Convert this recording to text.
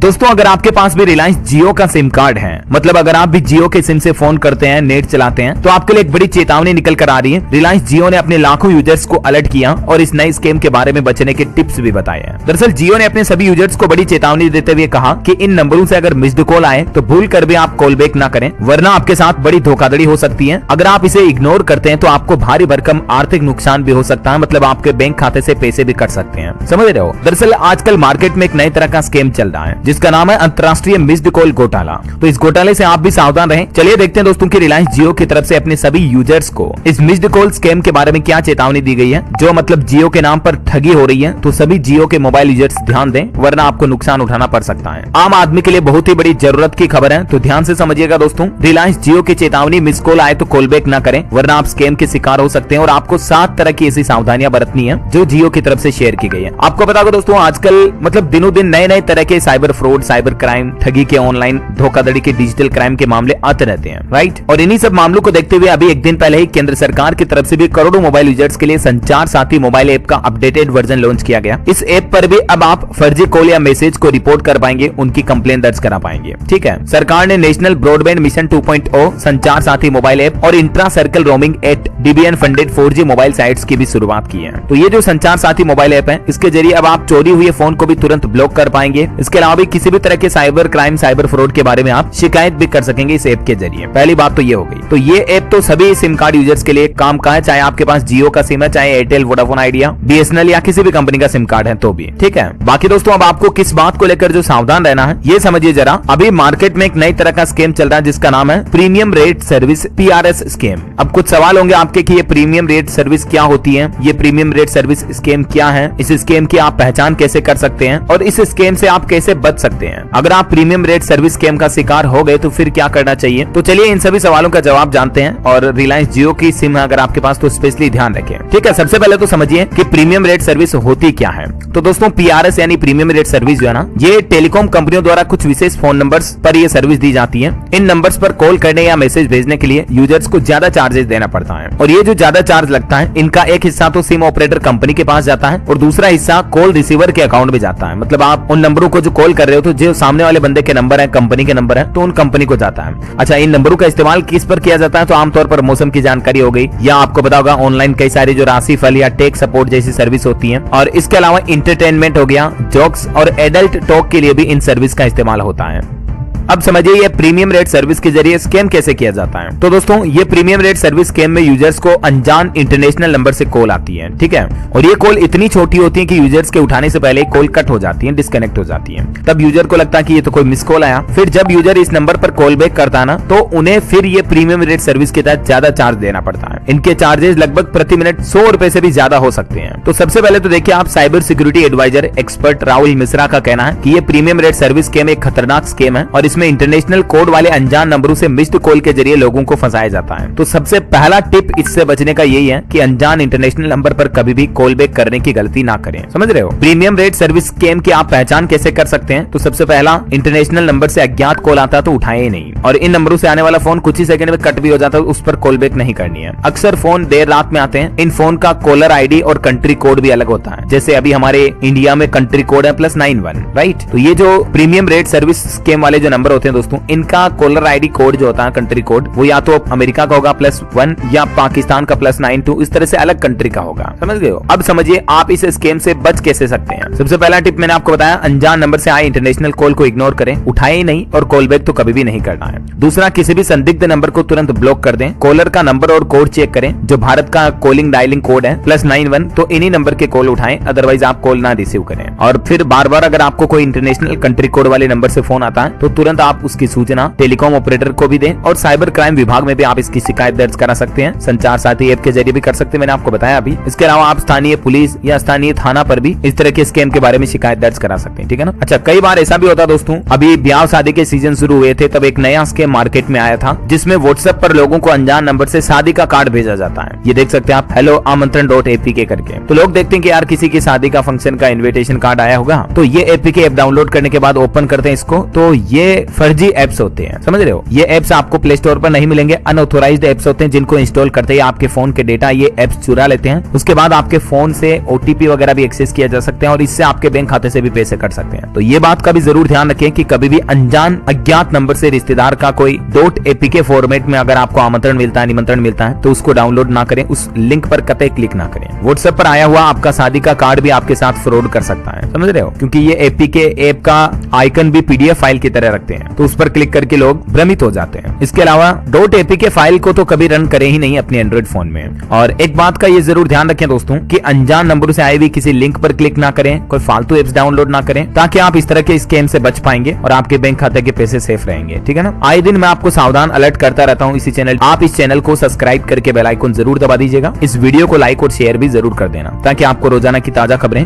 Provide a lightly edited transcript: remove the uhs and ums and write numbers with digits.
दोस्तों अगर आपके पास भी रिलायंस जियो का सिम कार्ड है, मतलब अगर आप भी जियो के सिम से फोन करते हैं, नेट चलाते हैं, तो आपके लिए एक बड़ी चेतावनी निकल कर आ रही है। रिलायंस जियो ने अपने लाखों यूजर्स को अलर्ट किया और इस नए स्कैम के बारे में बचने के टिप्स भी बताए हैं। दरअसल जियो ने अपने सभी यूजर्स को बड़ी चेतावनी देते हुए कहा कि इन नंबरों से अगर मिस्ड कॉल आए तो भूल कर भी आप कॉल बैक ना करें, वरना आपके साथ बड़ी धोखाधड़ी हो सकती है। अगर आप इसे इग्नोर करते हैं तो आपको भारी भरकम आर्थिक नुकसान भी हो सकता है, मतलब आपके बैंक खाते से पैसे भी कट सकते हैं। समझ रहे हो? दरअसल आजकल मार्केट में एक नई तरह का स्कैम चल रहा है जिसका नाम है अंतर्राष्ट्रीय मिस्ड कॉल घोटाला। तो इस घोटाले से आप भी सावधान रहें। चलिए देखते हैं दोस्तों कि रिलायंस जियो की तरफ से अपने सभी यूजर्स को इस मिस्ड कॉल स्कैम के बारे में क्या चेतावनी दी गई है। जो मतलब जियो के नाम पर ठगी हो रही है, तो सभी जियो के मोबाइल यूजर्स ध्यान दें, वरना आपको नुकसान उठाना पड़ सकता है। आम आदमी के लिए बहुत ही बड़ी जरूरत की खबर है, तो ध्यान से समझिएगा दोस्तों। रिलायंस जियो की चेतावनी, मिस कॉल आए तो कॉल बैक न करें, वरना आप स्कैम के शिकार हो सकते हैं। और आपको 7 तरह की ऐसी सावधानियां बरतनी है जो जियो की तरफ से शेयर की गई है। आपको बता दो दोस्तों, आजकल मतलब दिनों दिन नए नए तरह के साइबर फ्रॉड, साइबर क्राइम, ठगी के, ऑनलाइन धोखाधड़ी के, डिजिटल क्राइम के मामले आते रहते हैं, राइट। और इन्हीं सब मामलों को देखते हुए अभी एक दिन पहले ही केंद्र सरकार की तरफ से भी करोड़ों मोबाइल यूजर्स के लिए संचार साथी मोबाइल ऐप का अपडेटेड वर्जन लॉन्च किया गया। इस ऐप पर भी अब आप फर्जी कॉल या मैसेज को रिपोर्ट कर पाएंगे, उनकी कंप्लेन दर्ज करा पाएंगे। ठीक है, सरकार ने national broadband mission 2.0 Sanchar Saathi mobile app और intra circle roaming at DBN funded 4G mobile sites की भी शुरुआत की है। तो ये जो संचार साथी मोबाइल ऐप है, इसके जरिए अब आप चोरी हुए फोन को भी तुरंत ब्लॉक कर पाएंगे। इसके अलावा भी किसी भी तरह के साइबर क्राइम, साइबर फ्रॉड के बारे में आप शिकायत भी कर सकेंगे इस ऐप के जरिए। पहली बात तो ये हो गई। तो ये ऐप तो सभी सिम कार्ड यूजर्स के लिए काम का है, चाहे आपके पास जियो का सिम है, चाहे एयरटेल, वोडाफोन आइडिया, BSNL या किसी भी कंपनी का सिम कार्ड है तो भी। ठीक है, बाकी दोस्तों अब आपको किस बात को लेकर जो सावधान रहना है ये समझिए जरा। अभी मार्केट में एक नई तरह का स्कैम चल रहा है जिसका नाम है premium rate service, PRS scam. अब कुछ सवाल होंगे आपके कि ये प्रीमियम रेट सर्विस क्या होती है, ये प्रीमियम रेट सर्विस स्कैम क्या है, इस स्कैम की आप पहचान कैसे कर सकते हैं और इस स्कैम से आप कैसे बच सकते हैं। अगर आप प्रीमियम रेट सर्विस स्कैम का शिकार हो गए तो फिर क्या करना चाहिए। तो चलिए इन सभी सवालों का जवाब जानते हैं। और रिलायंस जियो की सिम अगर आपके पास तो स्पेशली ध्यान रखें। ठीक है, सबसे पहले तो समझिए कि प्रीमियम रेट सर्विस होती क्या है। तो दोस्तों PRS यानी प्रीमियम रेट सर्विस जो है ना, ये टेलीकॉम कंपनियों द्वारा कुछ विशेष फोन नंबर्स पर ये सर्विस दी जाती है। इन नंबर्स पर कॉल करने या मैसेज भेजने के लिए यूजर्स को ज्यादा चार्जेस देना पड़ता है। और ये जो ज्यादा चार्ज लगता है, इनका एक हिस्सा तो सिम ऑपरेटर कंपनी के पास जाता है और दूसरा हिस्सा कॉल रिसीवर के अकाउंट में जाता है। मतलब आप उन नंबरों को जो कॉल कर रहे हो, तो जो सामने वाले बंदे के नंबर है, कंपनी के नंबर है, तो उन कंपनी को जाता है। अच्छा, इन नंबरों का इस्तेमाल किस पर किया जाता है? तो आमतौर पर मौसम की जानकारी हो गई, या आपको पता होगा ऑनलाइन कई सारी जो राशिफल या टेक सपोर्ट जैसी सर्विस होती है। और इसके अलावा इंटरटेनमेंट हो गया, जोक्स और एडल्ट टॉक के लिए भी इन सर्विस का इस्तेमाल होता है। अब समझिए ये प्रीमियम रेट सर्विस के जरिए स्कैम कैसे किया जाता है। तो दोस्तों ये प्रीमियम रेट सर्विस स्कैम में यूजर्स को अनजान इंटरनेशनल नंबर से कॉल आती है। ठीक है, और ये कॉल इतनी छोटी होती है कि यूजर्स के उठाने से पहले कॉल कट हो जाती है, डिस्कनेक्ट हो जाती है। तब यूजर को लगता है कि ये तो कोई मिस कॉल आया। फिर जब यूजर इस नंबर पर कॉल बैक करता है ना, तो उन्हें फिर ये प्रीमियम रेट सर्विस के तहत ज्यादा चार्ज देना पड़ता है। इनके चार्जेस लगभग प्रति मिनट 100 रुपए से भी ज्यादा हो सकते हैं। तो सबसे पहले तो देखिए, आप cyber security adviser expert Rahul Mishra का कहना है कि ये प्रीमियम रेट सर्विस स्कैम एक खतरनाक स्कैम है और इसमें इंटरनेशनल कोड वाले अनजान नंबरों से मिस्ड कॉल के जरिए लोगों को फंसाया जाता है। तो सबसे पहला टिप इससे बचने का यही है कि अनजान इंटरनेशनल नंबर पर कभी भी कॉल बैक करने की गलती ना करें। समझ रहे हो? प्रीमियम रेट सर्विस स्कैम की आप पहचान कैसे कर सकते हैं? तो सबसे पहला, इंटरनेशनल नंबर से अज्ञात कॉल आता तो उठाए ही नहीं, और इन नंबरों से आने वाला फोन कुछ ही सेकंड में कट भी हो जाता है, उस पर कॉल बैक नहीं करनी है। अक्सर फोन देर रात में आते हैं। इन फोन का कॉलर ID और कंट्री कोड भी अलग होता है। जैसे अभी हमारे इंडिया में कंट्री कोड है +91, राइट। तो ये जो प्रीमियम रेट सर्विस स्कैम वाले जो नंबर होते हैं दोस्तों, इनका कॉलर ID कोड जो होता है, कंट्री कोड, वो या तो अमेरिका का होगा +1 या पाकिस्तान का +92, इस तरह से अलग कंट्री का होगा। समझ गए हो? अब समझिए आप इस स्कैम से बच कैसे सकते हैं। सबसे पहला टिप मैंने आपको बताया, अनजान नंबर से आए इंटरनेशनल कॉल को इग्नोर करें, उठाए ही नहीं, और कॉल बैक तो कभी भी नहीं करना है। दूसरा, किसी भी संदिग्ध नंबर को तुरंत ब्लॉक कर दें। कॉलर का नंबर और कोड चेक करें। जो भारत का कॉलिंग डायलिंग कोड है +91, तो इन्हीं नंबर के कॉल उठाएं, अदरवाइज आप कॉल ना रिसीव करें। और फिर बार बार अगर आपको कोई इंटरनेशनल कंट्री कोड वाले नंबर से फोन आता है, तो तुरंत आप उसकी सूचना टेलीकॉम ऑपरेटर को भी दें, और साइबर क्राइम विभाग में भी आप इसकी शिकायत दर्ज करा सकते हैं। संचार साथी ऐप के जरिए भी कर सकते हैं, मैंने आपको बताया अभी। इसके अलावा आप स्थानीय पुलिस या स्थानीय थाना पर भी इस तरह के स्कैम के बारे में शिकायत दर्ज करा सकते हैं। ठीक है ना? अच्छा, कई बार ऐसा भी होता दोस्तों, अभी ब्याह शादी के सीजन शुरू हुए थे, तब एक नया स्कैम मार्केट में आया था जिसमें व्हाट्सएप पर लोगों को अनजान नंबर से शादी का कार्ड भेजा जाता है। ये देख सकते हैं आप, हेलो आमंत्रण.apk करके। तो लोग देखते हैं कि यार किसी की शादी का फंक्शन का इन्विटेशन कार्ड आया होगा, तो ये APK ऐप डाउनलोड करने के बाद ओपन करते हैं इसको, तो ये फर्जी एप्स होते हैं, समझ रहे हो। ये एप्स आपको प्ले स्टोर पर नहीं मिलेंगे, अनऑथोराइज्ड एप्स होते हैं जिनको इंस्टॉल करते ही आपके फोन के डेटा ये एप्स चुरा लेते हैं। उसके बाद आपके फोन से ओटीपी वगैरह भी एक्सेस किया जा सकते हैं और इससे आपके बैंक खाते से भी पैसे कट सकते हैं। तो ये बात का भी जरूर ध्यान रखें कि कभी भी अनजान अज्ञात नंबर से रिश्तेदार का कोई .apk फॉर्मेट में अगर आपको आमंत्रण मिलता है, निमंत्रण मिलता है, तो उसको डाउनलोड ना करें, उस लिंक पर कतई क्लिक ना करें। व्हाट्सएप पर आया हुआ आपका शादी का कार्ड भी आपके साथ फ्रॉड कर सकता है, समझ रहे हो, क्योंकि ये एपीके ऐप का आइकन भी पीडीएफ फाइल की तरह रखते हैं, तो उस पर क्लिक करके लोग भ्रमित हो जाते हैं। इसके अलावा .apk फाइल को तो कभी रन करें ही नहीं अपने एंड्रॉइड फोन में। और एक बात का ये जरूर ध्यान रखें दोस्तों कि अनजान नंबरों से आए हुए किसी लिंक पर क्लिक ना करें, कोई फालतू एप्स डाउनलोड ना करें, ताकि आप इस तरह के स्कैम से बच पाएंगे और आपके बैंक खाते के पैसे सेफ रहेंगे, ठीक है ना। आए दिन मैं आपको सावधान अलर्ट करता रहता हूँ इसी चैनल। आप इस चैनल को सब्सक्राइब करके बेल आइकन जरूर दबा दीजिएगा। इस वीडियो को लाइक और शेयर भी जरूर कर देना ताकि आपको रोजाना की ताजा खबरें